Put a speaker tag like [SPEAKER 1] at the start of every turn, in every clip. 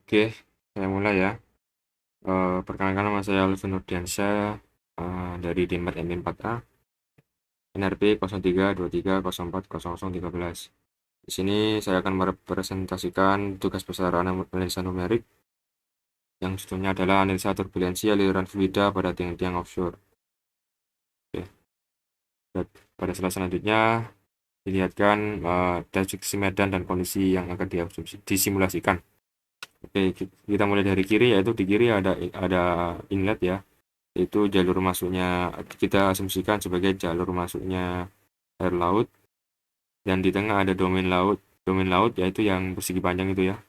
[SPEAKER 1] Oke, saya mulai ya. Perkenalkan nama saya Alvin Nurdiansyah dari Dinmat M4A, NRP 0323040013. Di sini saya akan merepresentasikan tugas besar analisa numerik yang judulnya adalah analisa turbulensi aliran fluida pada tiang-tiang offshore. Oke. Pada slide selanjutnya dilihatkan deskripsi medan dan kondisi yang akan disimulasikan. Oke, kita mulai dari kiri, yaitu di kiri ada inlet ya. Itu jalur masuknya kita asumsikan sebagai jalur masuknya air laut, dan di tengah ada domain laut yaitu yang persegi panjang itu ya.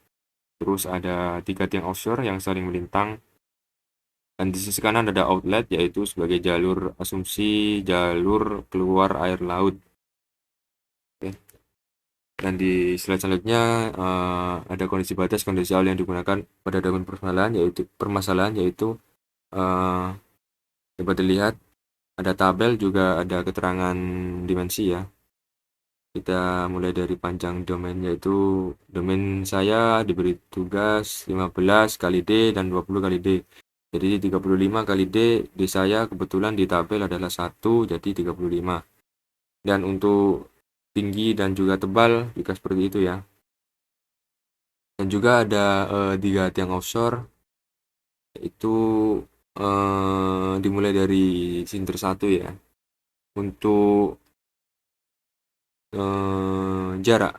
[SPEAKER 1] Terus ada 3 tiang offshore yang saling melintang, dan di sisi kanan ada outlet yaitu sebagai jalur asumsi jalur keluar air laut. Oke. Dan di slide selanjutnya ada kondisi batas kondisi awal yang digunakan pada domain permasalahan yaitu dapat dilihat ada tabel, juga ada keterangan dimensi ya. Kita mulai dari panjang domain, yaitu domain saya diberi tugas 15 kali D dan 20 kali D. Jadi 35 kali D saya kebetulan di tabel adalah 1, jadi 35. Dan untuk tinggi dan juga tebal juga seperti itu ya. Dan juga ada 3 tiang offshore, itu dimulai dari silinder 1 ya. Untuk jarak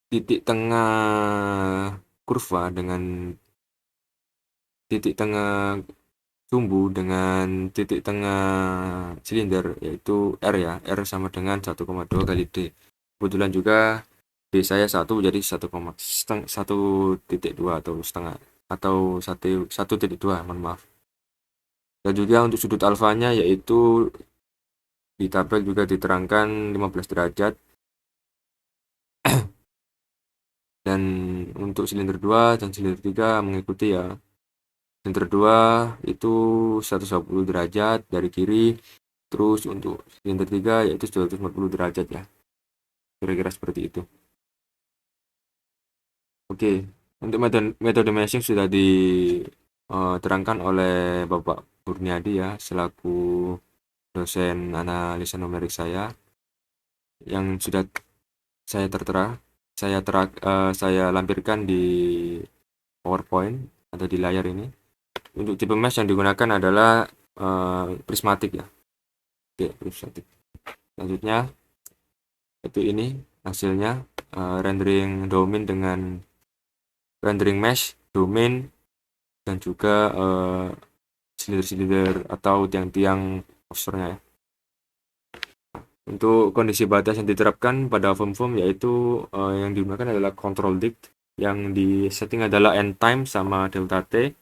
[SPEAKER 1] titik tengah kurva dengan titik tengah sumbu dengan titik tengah silinder, yaitu R ya. R sama dengan 1,2 kali D. Kebetulan juga D saya 1, jadi 1,2 atau setengah, atau 1,2, mohon maaf. Dan juga untuk sudut alfanya, yaitu di tabel juga diterangkan 15 derajat. Dan untuk silinder 2 dan silinder 3 mengikuti ya. Silinder 2 itu 120 derajat dari kiri, terus untuk silinder 3 yaitu 240 derajat ya. Kira-kira seperti itu. Oke, untuk metode meshing sudah diterangkan oleh Bapak Kurniadi ya, selaku dosen analisa numerik saya, yang sudah saya lampirkan di PowerPoint atau di layar ini. Untuk tipe mesh yang digunakan adalah prismatik ya. Oke, prismatik. Selanjutnya itu ini hasilnya, rendering mesh, domain, dan juga silinder-silinder atau tiang-tiang offshore-nya ya. Untuk kondisi batas yang diterapkan pada foam yaitu yang digunakan adalah control dict, yang di setting adalah end time sama delta T.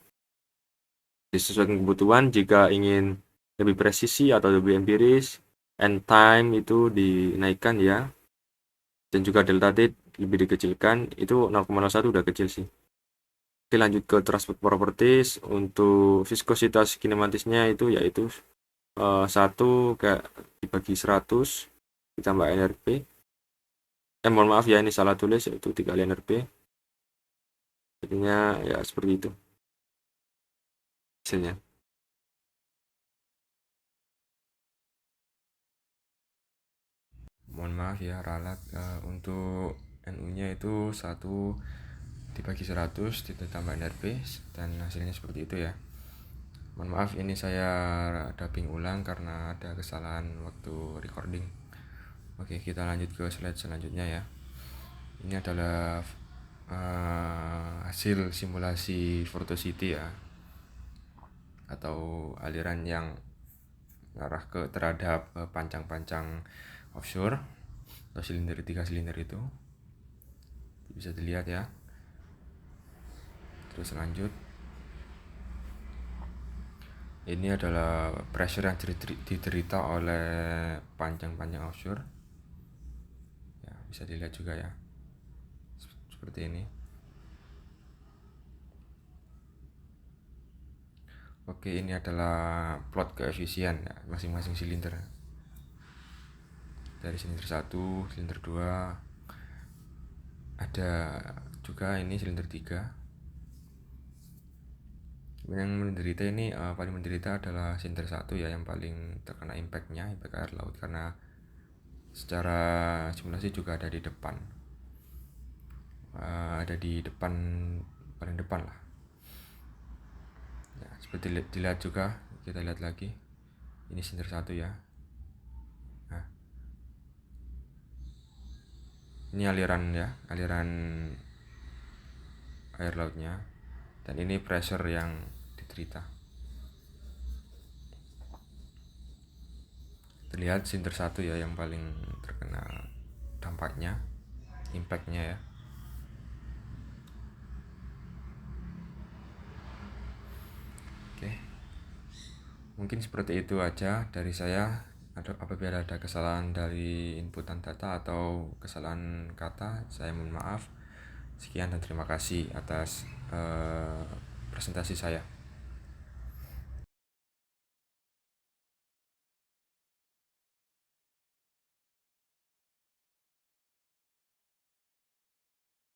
[SPEAKER 1] Disesuaikan kebutuhan, jika ingin lebih presisi atau lebih empiris, end time itu dinaikkan ya, dan juga delta T lebih dikecilkan. Itu 0,01 udah kecil sih. Oke, lanjut ke transport properties. Untuk viskositas kinematisnya itu yaitu 1 kayak dibagi 100 ditambah NRP. Mohon maaf ya, ini salah tulis, yaitu 3 kali NRP. Jadinya ya seperti itu hasilnya. Mohon maaf ya, ralat. Untuk NU-nya itu 1 dibagi 100 ditambah NRP, dan hasilnya seperti itu ya. Mohon maaf, ini saya dubbing ulang karena ada kesalahan waktu recording. Oke, kita lanjut ke slide selanjutnya ya. Ini adalah hasil simulasi Vorticity ya, atau aliran yang mengarah terhadap pancang-pancang offshore atau 3 silinder itu. Bisa dilihat ya. Terus lanjut. Ini adalah pressure yang diderita oleh panjang-panjang offshore. Ya, bisa dilihat juga ya. Seperti ini. Oke, ini adalah plot koefisien ya, masing-masing silinder. Dari silinder 1, silinder 2, Ada juga ini silinder 3. Yang menderita ini paling menderita adalah silinder 1 ya, yang paling terkena impact air laut, karena secara simulasi juga ada di depan, paling depan lah ya. Seperti dilihat juga, kita lihat lagi, ini silinder 1 ya. Nah, ini aliran air lautnya, dan ini pressure yang diderita. Terlihat silinder 1 ya yang paling terkena dampaknya, impactnya ya. Oke, mungkin seperti itu aja dari saya. Apabila ada kesalahan dari inputan data atau kesalahan kata, saya mohon maaf. Sekian dan terima kasih atas presentasi saya.